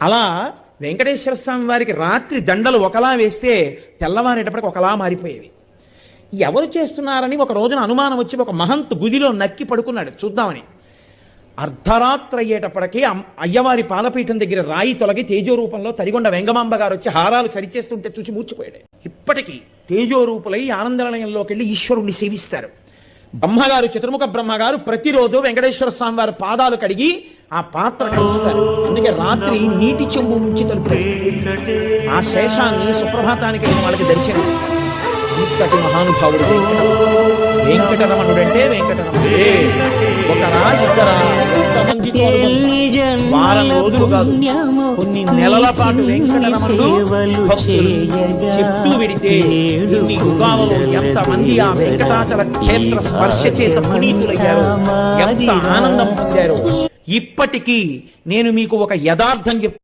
అలా వెంకటేశ్వర స్వామి వారికి రాత్రి దండలు ఒకలా వేస్తే తెల్లవారేటప్పటికి ఒకలా మారిపోయేవి. ఎవరు చేస్తున్నారని ఒక రోజున అనుమానం వచ్చి ఒక మహంత్ గుదిలో నక్కి పడుకున్నాడు చూద్దామని. అర్ధరాత్రి అయ్యేటప్పటికీ అయ్యవారి పాలపీఠం దగ్గర రాయి తొలగి తేజోరూపంలో తరిగొండ వెంగమాంబ గారు వచ్చి హారాలు సరిచేస్తుంటే చూసి మూర్చిపోయాడు. ఇప్పటికీ తేజోరూపులై ఆనందనిలయంలోకి వెళ్ళి ఈశ్వరుణ్ణి సేవిస్తారు. బ్రహ్మగారు, చతుర్ముఖ బ్రహ్మగారు ప్రతిరోజు వెంకటేశ్వర స్వామి వారి పాదాలు కడిగి ఆ పాత్ర కలుగుతారు. అందుకే రాత్రి నీటి చెంబు నుంచి తలుపు ఆ శేషాన్ని సుప్రభాతానికి వాళ్ళకి దర్శనమిస్తారు. ఇంతటి మహానుభావుడు వెంకటరమణుడు అంటే వెంకటరమణుడే. ఒకరా ఇద్దరా ఎంతమందితో వారం రోజులు కాదు కొన్ని నెలల పాటు వెంకటరమణుడు భక్తులు చెప్తూ విడితే ఇన్ని యుగాలలో ఎంతమంది ఆ వెంకటాచల క్షేత్ర స్పర్శ చేత పునీతులయ్యారో, ఎంత ఆనందం పొందారో. ఇప్పటికీ నేను మీకు ఒక యథార్థం